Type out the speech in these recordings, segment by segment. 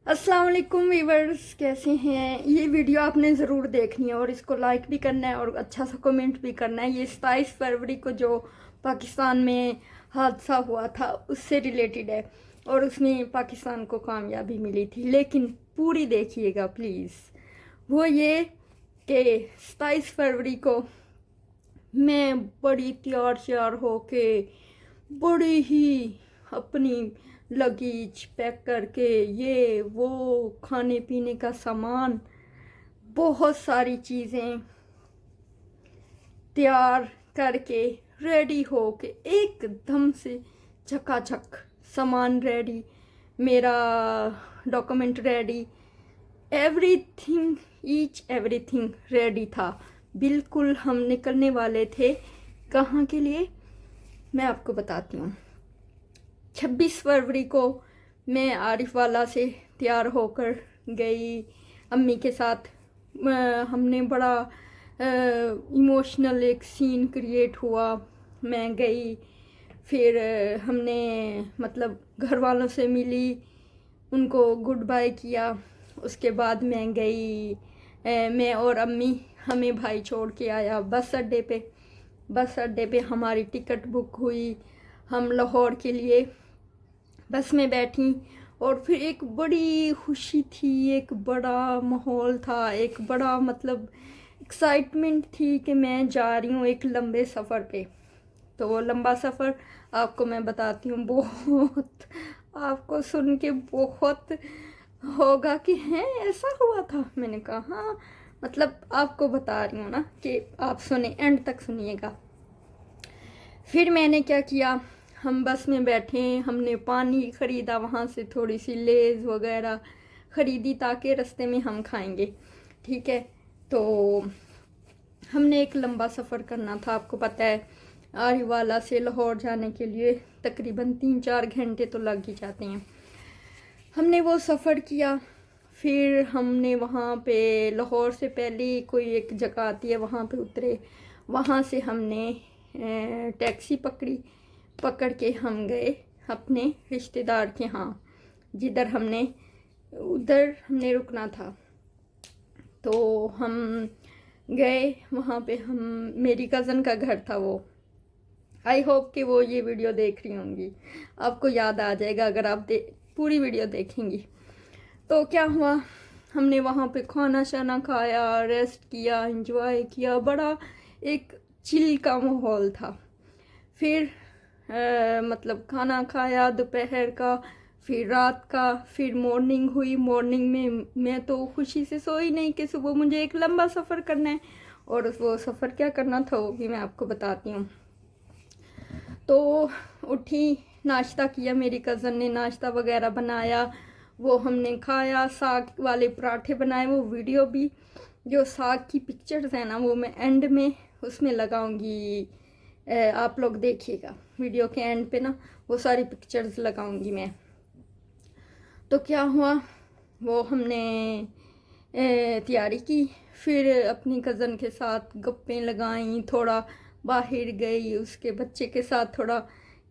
अस्सलाम वालेकुम वीवर्स, कैसे हैं। ये वीडियो आपने ज़रूर देखनी है और इसको लाइक भी करना है और अच्छा सा कमेंट भी करना है। ये 27 फरवरी को जो पाकिस्तान में हादसा हुआ था उससे रिलेटेड है और उसमें पाकिस्तान को कामयाबी मिली थी, लेकिन पूरी देखिएगा प्लीज़। वो ये कि 27 फरवरी को मैं बड़ी तैयार श्यार होके बड़ी ही अपनी लगेज पैक करके ये वो खाने पीने का सामान बहुत सारी चीज़ें तैयार करके रेडी हो के एकदम से झकाझक सामान रेडी, मेरा document ready, everything each everything ready था। बिल्कुल हम निकलने वाले थे। कहाँ के लिए मैं आपको बताती हूँ। 26 फरवरी को मैं आरिफ वाला से तैयार होकर गई अम्मी के साथ। हमने बड़ा इमोशनल एक सीन क्रिएट हुआ। मैं गई, फिर हमने मतलब घर वालों से मिली, उनको गुड बाय किया। उसके बाद मैं गई, मैं और अम्मी, हमें भाई छोड़ के आया बस अड्डे पे। बस अड्डे पे हमारी टिकट बुक हुई, हम लाहौर के लिए बस में बैठी और फिर एक बड़ी खुशी थी, एक बड़ा माहौल था, एक बड़ा मतलब एक्साइटमेंट थी कि मैं जा रही हूँ एक लंबे सफ़र पे। तो वो लंबा सफ़र आपको मैं बताती हूँ, बहुत आपको सुन के बहुत होगा कि हैं ऐसा हुआ था। मैंने कहा हाँ, मतलब आपको बता रही हूँ ना कि आप सुने, एंड तक सुनिएगा। फिर मैंने क्या किया, हम बस में बैठे, हमने पानी ख़रीदा, वहाँ से थोड़ी सी लेज़ वगैरह ख़रीदी ताकि रास्ते में हम खाएंगे, ठीक है। तो हमने एक लंबा सफ़र करना था, आपको पता है आरीवाला से लाहौर जाने के लिए तकरीबन 3-4 घंटे तो लग ही जाते हैं। हमने वो सफ़र किया। फिर हमने वहाँ पे लाहौर से पहले कोई एक जगह आती है, वहाँ पे उतरे। वहाँ से हमने टैक्सी पकड़ के हम गए अपने रिश्तेदार के यहाँ, जिधर उधर हमने रुकना था। तो हम गए वहाँ पे, हम मेरी कज़न का घर था वो। आई होप कि वो ये वीडियो देख रही होंगी, आपको याद आ जाएगा अगर आप पूरी वीडियो देखेंगी। तो क्या हुआ, हमने वहाँ पे खाना शाना खाया, रेस्ट किया, एंजॉय किया, बड़ा एक चिल का माहौल था। फिर मतलब खाना खाया दोपहर का, फिर रात का, फिर मॉर्निंग हुई। मॉर्निंग में मैं तो खुशी से सोई नहीं कि सुबह मुझे एक लंबा सफ़र करना है, और वो सफ़र क्या करना था वो भी मैं आपको बताती हूँ। तो उठी, नाश्ता किया, मेरी कज़न ने नाश्ता वगैरह बनाया, वो हमने खाया। साग वाले पराठे बनाए, वो वीडियो भी, जो साग की पिक्चर्स हैं ना, वो मैं एंड में उसमें लगाऊंगी, आप लोग देखिएगा वीडियो के एंड पे ना, वो सारी पिक्चर्स लगाऊंगी मैं। तो क्या हुआ, वो हमने तैयारी की, फिर अपनी कज़न के साथ गप्पें लगाई, थोड़ा बाहर गई, उसके बच्चे के साथ थोड़ा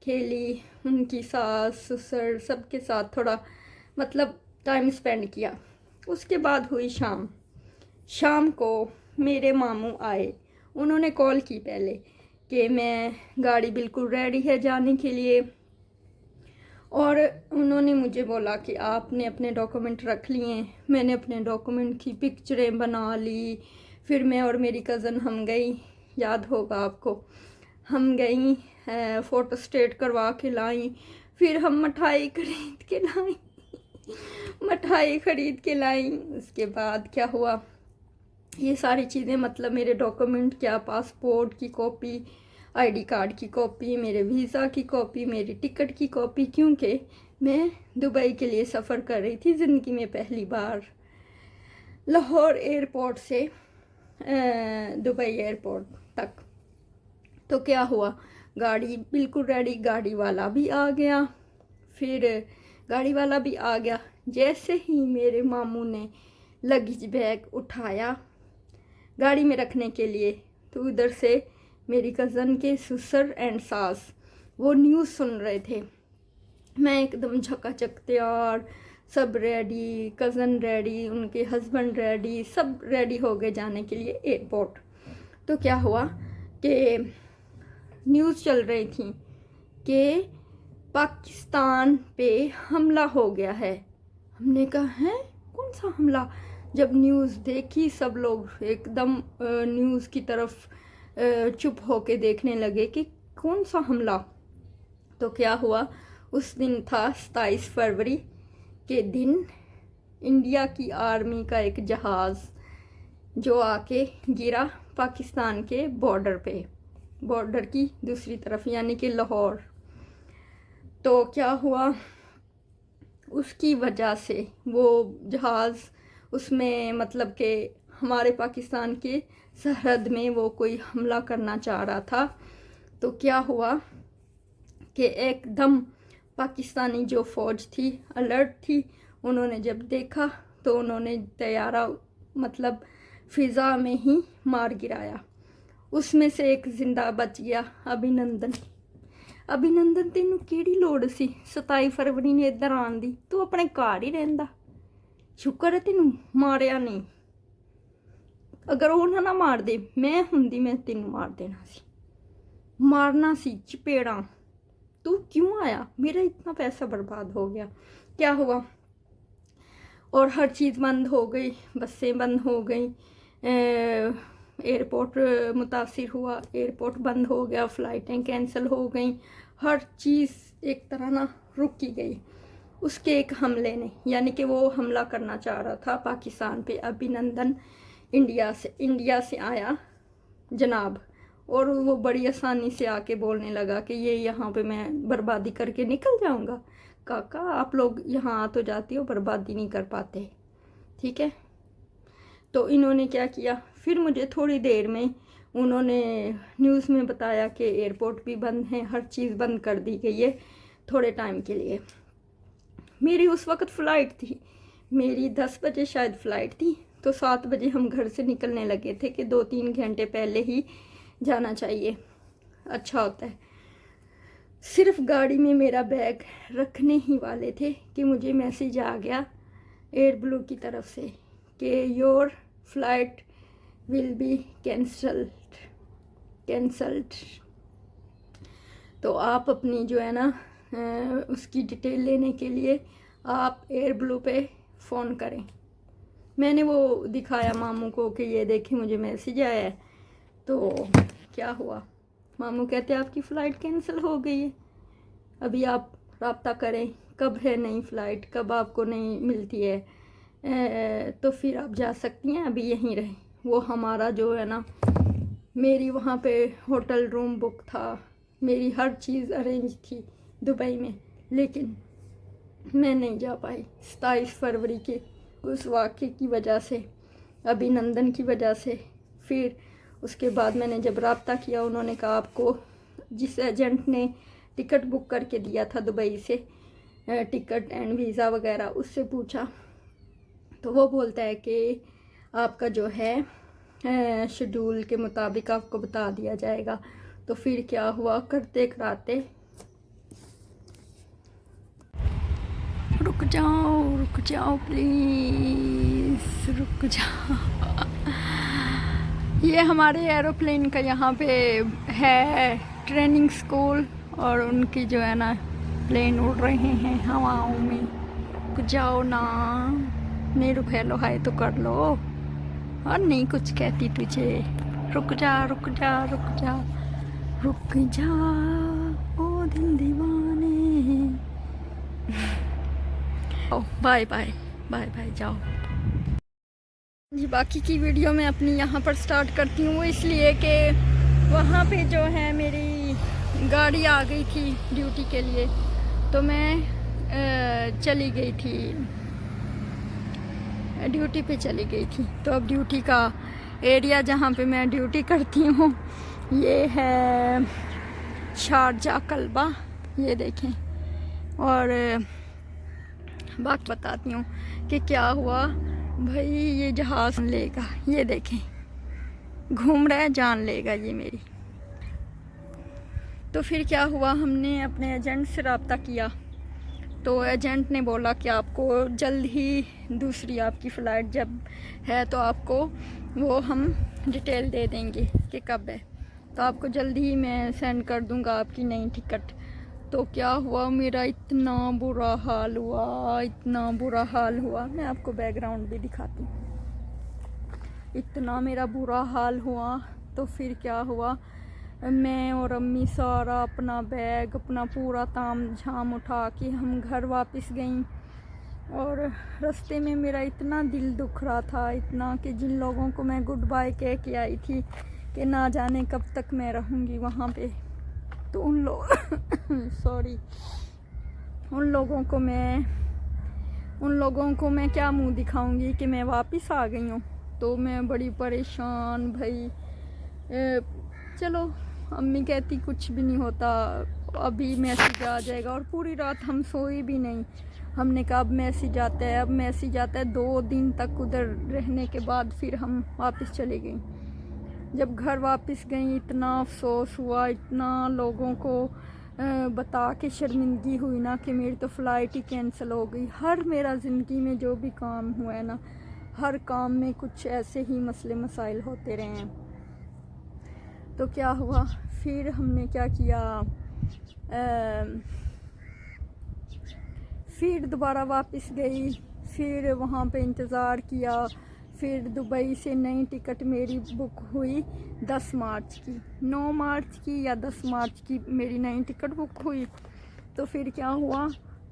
खेली, उनकी सास ससुर सबके साथ थोड़ा मतलब टाइम स्पेंड किया। उसके बाद हुई शाम। शाम को मेरे मामू आए, उन्होंने कॉल की पहले कि मैं गाड़ी बिल्कुल रेडी है जाने के लिए, और उन्होंने मुझे बोला कि आपने अपने डॉक्यूमेंट रख लिए। मैंने अपने डॉक्यूमेंट की पिक्चरें बना ली। फिर मैं और मेरी कज़न हम गई, याद होगा आपको, हम गई, फ़ोटो स्टेट करवा के लाई। फिर हम मिठाई खरीद के लाई मिठाई खरीद के लाई। उसके बाद क्या हुआ, ये सारी चीज़ें मतलब मेरे डॉक्यूमेंट, क्या पासपोर्ट की कॉपी, आईडी कार्ड की कॉपी, मेरे वीज़ा की कॉपी, मेरी टिकट की कॉपी, क्योंकि मैं दुबई के लिए सफ़र कर रही थी ज़िंदगी में पहली बार, लाहौर एयरपोर्ट से दुबई एयरपोर्ट तक। तो क्या हुआ, गाड़ी बिल्कुल रेडी, गाड़ी वाला भी आ गया। फिर गाड़ी वाला भी आ गया, जैसे ही मेरे मामू ने लगेज बैग उठाया गाड़ी में रखने के लिए, तो उधर से मेरी कज़न के ससुर एंड सास वो न्यूज़ सुन रहे थे। मैं एकदम झकाझक तैयार, सब रेडी, कज़न रेडी, उनके हस्बैंड रेडी, सब रेडी हो गए जाने के लिए एयरपोर्ट। तो क्या हुआ कि न्यूज़ चल रही थी कि पाकिस्तान पे हमला हो गया है। हमने कहा है कौन सा हमला? जब न्यूज़ देखी सब लोग एकदम न्यूज़ की तरफ चुप होके देखने लगे कि कौन सा हमला। तो क्या हुआ, उस दिन था 27 फरवरी के दिन इंडिया की आर्मी का एक जहाज़ जो आके गिरा पाकिस्तान के बॉर्डर पे, बॉर्डर की दूसरी तरफ यानी कि लाहौर। तो क्या हुआ, उसकी वजह से वो जहाज़ उसमें मतलब कि हमारे पाकिस्तान के सरहद में वो कोई हमला करना चाह रहा था। तो क्या हुआ कि एकदम पाकिस्तानी जो फ़ौज थी अलर्ट थी। उन्होंने जब देखा तो उन्होंने तैयारा मतलब फ़िज़ा में ही मार गिराया। उसमें से एक ज़िंदा बच गया, अभिनंदन। अभिनंदन तेनू केड़ी लोड़ सी 27 फरवरी ने इधर आन दी? तू अपने घर ही रहिंदा। शुक्र है तेनू मारिया नहीं। अगर वो ना मार दे, मैं हुंदी मैं तेनू मार देना सी, मारना सी चपेड़ा। तू क्यों आया? मेरा इतना पैसा बर्बाद हो गया। क्या हुआ, और हर चीज़ बंद हो गई, बसें बंद हो गई, एयरपोर्ट मुतासिर हुआ, एयरपोर्ट बंद हो गया, फ़्लाइटें कैंसिल हो गई, हर चीज़ एक तरह ना रुक ही गई उसके एक हमले ने। यानी कि वो हमला करना चाह रहा था पाकिस्तान पे। अभिनंदन इंडिया से आया जनाब, और वो बड़ी आसानी से आके बोलने लगा कि ये यहाँ पे मैं बर्बादी करके निकल जाऊँगा। काका आप लोग यहाँ आ तो जाती हो, बर्बादी नहीं कर पाते, ठीक है। तो इन्होंने क्या किया, फिर मुझे थोड़ी देर में उन्होंने न्यूज़ में बताया कि एयरपोर्ट भी बंद है, हर चीज़ बंद कर दी गई है थोड़े टाइम के लिए। मेरी उस वक़्त फ़्लाइट थी, मेरी 10 बजे शायद फ़्लाइट थी। तो 7 बजे हम घर से निकलने लगे थे कि 2-3 घंटे पहले ही जाना चाहिए, अच्छा होता है। सिर्फ गाड़ी में मेरा बैग रखने ही वाले थे कि मुझे मैसेज आ गया एयर ब्लू की तरफ से कि your flight will be cancelled. तो आप अपनी जो है ना उसकी डिटेल लेने के लिए आप एयर ब्लू पे फ़ोन करें। मैंने वो दिखाया मामू को कि ये देखिए मुझे मैसेज आया है। तो क्या हुआ, मामू कहते आपकी फ़्लाइट कैंसिल हो गई है, अभी आप राब्ता करें कब है नई फ़्लाइट, कब आपको नहीं मिलती है तो फिर आप जा सकती हैं, अभी यहीं रहें। वो हमारा जो है ना, मेरी वहाँ पे होटल रूम बुक था, मेरी हर चीज़ अरेंज थी दुबई में, लेकिन मैं नहीं जा पाई 27 फरवरी के उस वाक़े की वजह से, अभिनंदन की वजह से। फिर उसके बाद मैंने जब राब्ता किया, उन्होंने कहा आपको जिस एजेंट ने टिकट बुक करके दिया था दुबई से, टिकट एंड वीज़ा वगैरह, उससे पूछा तो वो बोलता है कि आपका जो है शेड्यूल के मुताबिक आपको बता दिया जाएगा। तो फिर क्या हुआ, करते कराते रुक जाओ प्लीज़ रुक जाओ। ये हमारे एरोप्लेन का यहाँ पे है ट्रेनिंग स्कूल, और उनकी जो है ना प्लेन उड़ रहे हैं हवाओं में। रुक जाओ ना, नहीं रुक, हेलो हाय तो कर लो, और नहीं कुछ कहती तुझे। रुक जा ओ दिल दीवाने। बाय बाय जाओ जी। बाकी की वीडियो मैं अपनी यहाँ पर स्टार्ट करती हूँ, वो इसलिए कि वहाँ पे जो है मेरी गाड़ी आ गई थी ड्यूटी के लिए, तो मैं चली गई थी, ड्यूटी पे चली गई थी। तो अब ड्यूटी का एरिया जहाँ पे मैं ड्यूटी करती हूँ ये है शारजा कल्बा, ये देखें। और बात बताती हूँ कि क्या हुआ भाई, ये जहाज़ लेगा, ये देखें घूम रहा है, जान लेगा ये मेरी। तो फिर क्या हुआ, हमने अपने एजेंट से रब्ता किया, तो एजेंट ने बोला कि आपको जल्द ही दूसरी आपकी फ़्लाइट जब है तो आपको वो हम डिटेल दे देंगे कि कब है, तो आपको जल्द ही मैं सेंड कर दूंगा आपकी नई टिकट। तो क्या हुआ, मेरा इतना बुरा हाल हुआ, इतना बुरा हाल हुआ। मैं आपको बैकग्राउंड भी दिखाती हूँ। इतना मेरा बुरा हाल हुआ। तो फिर क्या हुआ, मैं और अम्मी सारा अपना बैग, अपना पूरा ताम झाम उठा के हम घर वापस गईं। और रास्ते में मेरा इतना दिल दुख रहा था, इतना कि जिन लोगों को मैं गुड बाय कह के आई थी कि ना जाने कब तक मैं रहूँगी वहाँ पे, तो उन लोग सॉरी, उन लोगों को मैं क्या मुंह दिखाऊंगी कि मैं वापस आ गई हूँ। तो मैं बड़ी परेशान भाई। चलो अम्मी कहती कुछ भी नहीं होता, अभी मैसेज आ जाएगा। और पूरी रात हम सोए भी नहीं। हमने कहा अब मैसेज आता है, अब मैसेज आता है। 2 दिन तक उधर रहने के बाद फिर हम वापस चले गए। जब घर वापस गई इतना अफसोस हुआ, इतना लोगों को बता के शर्मिंदगी हुई ना कि मेरी तो फ़्लाइट ही कैंसिल हो गई। हर मेरा ज़िंदगी में जो भी काम हुआ है ना, हर काम में कुछ ऐसे ही मसले मसाइल होते रहे हैं। तो क्या हुआ, फिर हमने क्या किया, फिर दोबारा वापस गई। फिर वहाँ पे इंतज़ार किया। फिर दुबई से नई टिकट मेरी बुक हुई 10 मार्च की, 9 मार्च की या 10 मार्च की मेरी नई टिकट बुक हुई। तो फिर क्या हुआ,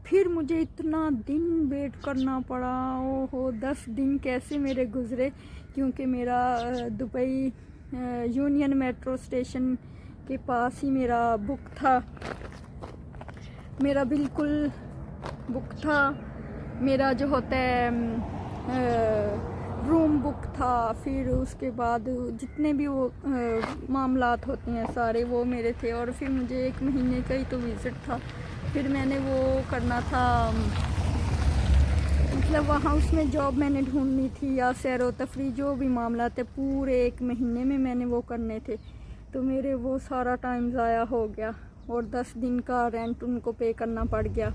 फिर मुझे इतना दिन वेट करना पड़ा। ओहो 10 दिन कैसे मेरे गुज़रे, क्योंकि मेरा दुबई यूनियन मेट्रो स्टेशन के पास ही मेरा बुक था, मेरा बिल्कुल बुक था। मेरा जो होता है रूम बुक था। फिर उसके बाद जितने भी वो मामलात होते हैं सारे वो मेरे थे। और फिर मुझे 1 महीने का ही तो विज़िट था। फिर मैंने वो करना था, मतलब वहाँ उसमें जॉब मैंने ढूंढनी थी या सैर व तफरी, जो भी मामला थे पूरे 1 महीने में मैंने वो करने थे। तो मेरे वो सारा टाइम ज़ाया हो गया और 10 दिन का रेंट उनको पे करना पड़ गया।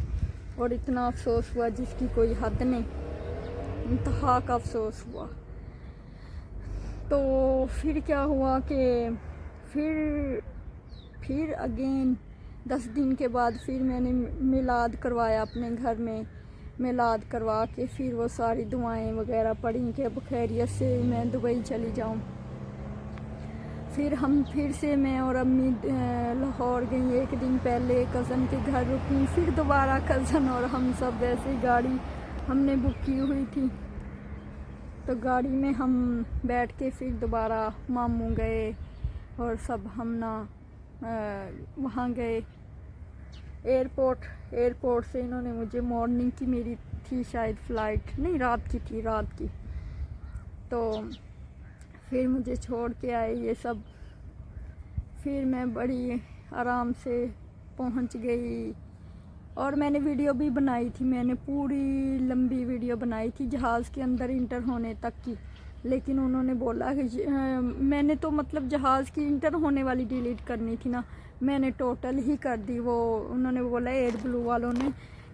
और इतना अफसोस हुआ जिसकी कोई हद नहीं, इंतहा का अफसोस हुआ। तो फिर क्या हुआ कि फिर अगेन 10 दिन के बाद फिर मैंने मिलाद करवाया अपने घर में। मिलाद करवा के फिर वो सारी दुआएं वगैरह पढ़ी कि अब खैरियत से मैं दुबई चली जाऊं। फिर से मैं और अम्मी लाहौर गई। 1 दिन पहले कज़न के घर रुकी, फिर दोबारा कज़न और हम सब वैसे गाड़ी हमने बुक की हुई थी। तो गाड़ी में हम बैठ के फिर दोबारा मामू गए और सब हम ना वहाँ गए एयरपोर्ट से इन्होंने मुझे मॉर्निंग की मेरी थी शायद फ़्लाइट, नहीं रात की थी, रात की। तो फिर मुझे छोड़ के आए ये सब। फिर मैं बड़ी आराम से पहुंच गई और मैंने वीडियो भी बनाई थी। मैंने पूरी लंबी वीडियो बनाई थी जहाज़ के अंदर इंटर होने तक की। लेकिन उन्होंने बोला कि मैंने तो मतलब जहाज़ की इंटर होने वाली डिलीट करनी थी ना, मैंने टोटल ही कर दी। वो उन्होंने बोला एयर ब्लू वालों ने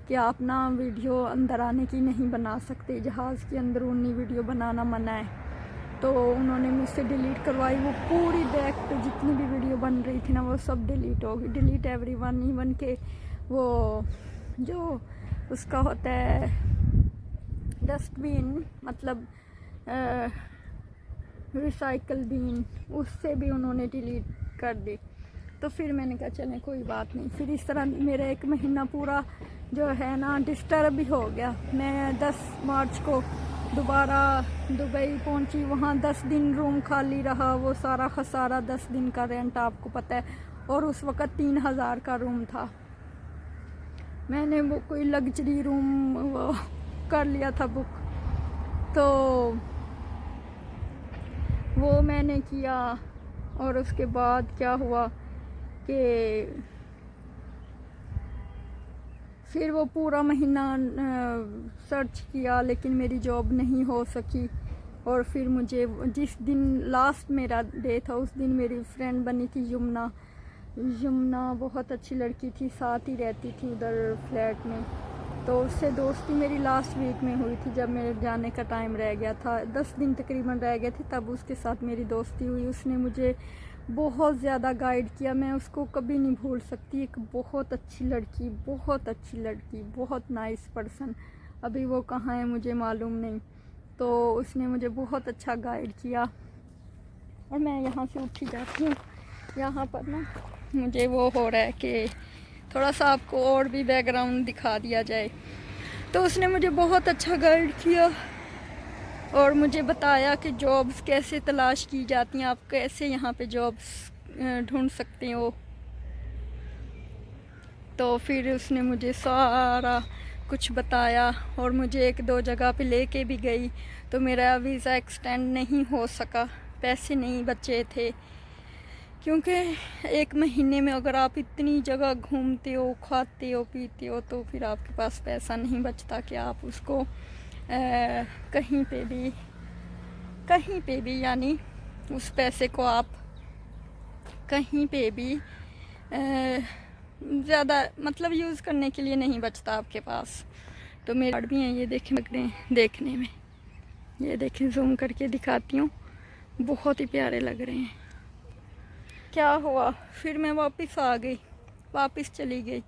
कि आप ना वीडियो अंदर आने की नहीं बना सकते, जहाज़ के अंदर उन्हीं वीडियो बनाना मना है। तो उन्होंने मुझसे डिलीट करवाई। वो पूरी बैक पे जितनी भी वीडियो बन रही थी ना वो सब डिलीट हो गई। डिलीट एवरीवन, इवन के वो जो उसका होता है डस्टबिन, मतलब रिसाइकल बिन, उससे भी उन्होंने डिलीट कर दी। तो फिर मैंने कहा चले कोई बात नहीं। फिर इस तरह मेरा 1 महीना पूरा जो है ना डिस्टर्ब भी हो गया। मैं 10 मार्च को दोबारा दुबई पहुंची। वहाँ 10 दिन रूम खाली रहा। वो सारा खसारा 10 दिन का रेंट आपको पता है। और उस वक़्त 3000 का रूम था। मैंने वो कोई लग्जरी रूम वो कर लिया था बुक। तो वो मैंने किया और उसके बाद क्या हुआ कि फिर वो पूरा महीना सर्च किया लेकिन मेरी जॉब नहीं हो सकी। और फिर मुझे जिस दिन लास्ट मेरा डे था उस दिन मेरी फ्रेंड बनी थी यमुना बहुत अच्छी लड़की थी, साथ ही रहती थी उधर फ्लैट में। तो उससे दोस्ती मेरी लास्ट वीक में हुई थी, जब मेरे जाने का टाइम रह गया था, 10 दिन तकरीबन रह गए थे, तब उसके साथ मेरी दोस्ती हुई। उसने मुझे बहुत ज़्यादा गाइड किया, मैं उसको कभी नहीं भूल सकती। एक बहुत अच्छी लड़की, बहुत अच्छी लड़की, बहुत नाइस पर्सन। अभी वो कहाँ है मुझे मालूम नहीं। तो उसने मुझे बहुत अच्छा गाइड किया। और मैं यहाँ से उठी जाती हूँ, यहाँ पर ना मुझे वो हो रहा है कि थोड़ा सा आपको और भी बैकग्राउंड दिखा दिया जाए। तो उसने मुझे बहुत अच्छा गाइड किया और मुझे बताया कि जॉब्स कैसे तलाश की जाती हैं, आप कैसे यहाँ पे जॉब्स ढूंढ सकते हो। तो फिर उसने मुझे सारा कुछ बताया और मुझे 1-2 जगह पे लेके भी गई। तो मेरा वीज़ा एक्सटेंड नहीं हो सका, पैसे नहीं बचे थे, क्योंकि 1 महीने में अगर आप इतनी जगह घूमते हो, खाते हो, पीते हो, तो फिर आपके पास पैसा नहीं बचता कि आप उसको कहीं पे भी यानी उस पैसे को आप कहीं पे भी ज़्यादा मतलब यूज़ करने के लिए नहीं बचता आपके पास। तो मेरे कार्ड भी हैं, ये देखें, लग रहे हैं देखने में, ये देखें, जूम करके दिखाती हूँ, बहुत ही प्यारे लग रहे हैं। क्या हुआ, फिर मैं वापस चली गई।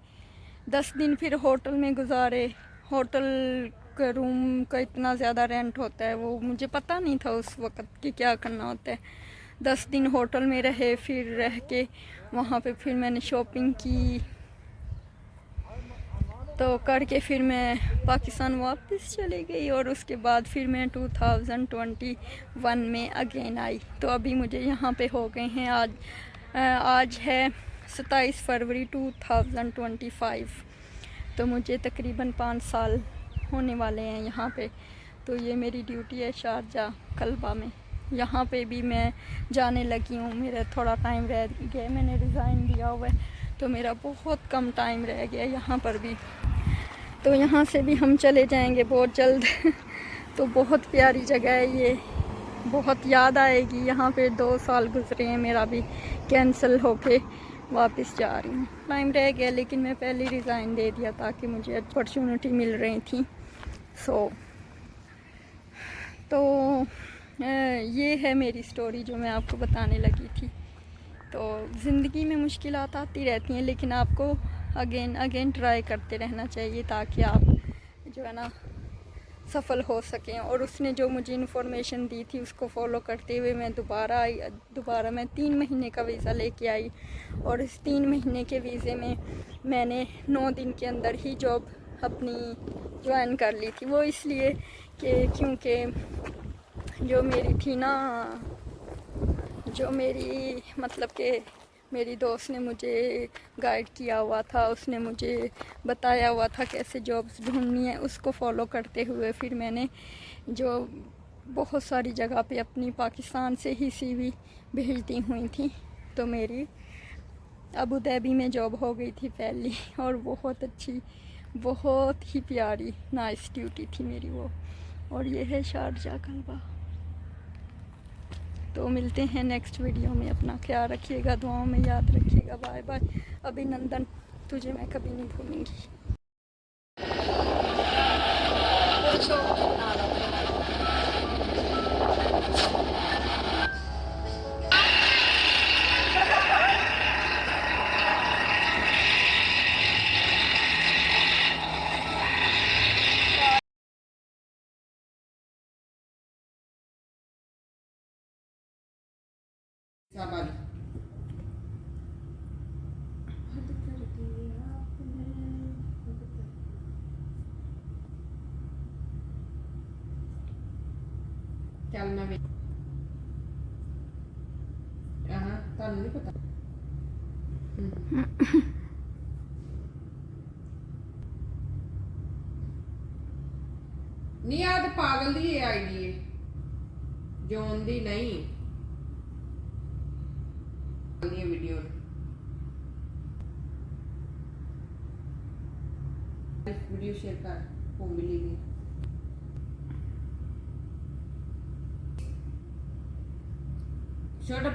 10 दिन फिर होटल में गुजारे। होटल का रूम का इतना ज़्यादा रेंट होता है, वो मुझे पता नहीं था उस वक़्त कि क्या करना होता है। 10 दिन होटल में रहे, फिर रह के वहाँ पे फिर मैंने शॉपिंग की। तो करके फिर मैं पाकिस्तान वापस चली गई और उसके बाद फिर मैं 2021 में अगेन आई। तो अभी मुझे यहाँ पे हो गए हैं, आज है 27 फरवरी 2025। तो मुझे तकरीबन 5 साल होने वाले हैं यहाँ पे। तो ये मेरी ड्यूटी है शारजा कल्बा में। यहाँ पे भी मैं जाने लगी हूँ, मेरा थोड़ा टाइम रह गया, मैंने रिज़ाइन दिया हुआ है, तो मेरा बहुत कम टाइम रह गया यहाँ पर भी। तो यहाँ से भी हम चले जाएंगे बहुत जल्द। तो बहुत प्यारी जगह है ये, बहुत याद आएगी। यहाँ पे 2 साल गुजरे हैं, मेरा भी कैंसिल होके वापस जा रही हूँ। टाइम रह गया, लेकिन मैं पहले रिज़ाइन दे दिया ताकि मुझे अपॉर्चुनिटी मिल रही थी। तो ये है मेरी स्टोरी जो मैं आपको बताने लगी थी। तो ज़िंदगी में मुश्किलात आती रहती हैं, लेकिन आपको अगेन ट्राई करते रहना चाहिए ताकि आप जो है ना सफल हो सकें। और उसने जो मुझे इन्फॉर्मेशन दी थी उसको फॉलो करते हुए मैं दोबारा मैं 3 महीने का वीज़ा लेके आई। और इस 3 महीने के वीज़े में मैंने 9 दिन के अंदर ही जॉब अपनी ज्वाइन कर ली थी। वो इसलिए कि क्योंकि जो मेरी मतलब कि मेरी दोस्त ने मुझे गाइड किया हुआ था, उसने मुझे बताया हुआ था कैसे जॉब्स ढूंढनी है, उसको फॉलो करते हुए फिर मैंने जो बहुत सारी जगह पे अपनी पाकिस्तान से ही CV भेजती हुई थी। तो मेरी अबू धाबी में जॉब हो गई थी पहली, और बहुत अच्छी, बहुत ही प्यारी नाइस ड्यूटी थी मेरी वो। और ये है शारजा कल्बा। तो मिलते हैं नेक्स्ट वीडियो में, अपना ख्याल रखिएगा, दुआओं में याद रखिएगा। Bye bye. अभिनंदन, तुझे मैं कभी नहीं भूलूंगी। ਚੱਲਣਾ ਵੀ ਤੁਹਾਨੂੰ ਨਹੀਂ ਪਤਾ ਨਹੀਂ ਆ ਤੇ ਪਾਗਲ ਦੀ ਆਈਡੀ ਹੈ ਜੋਨ ਦੀ ਨਹੀਂ ਇਹ ਵੀਡੀਓ ਵੀਡੀਓ ਸ਼ੇਅਰ ਕਰ ਉਹ ਮਿਲੇਗੀ छोटा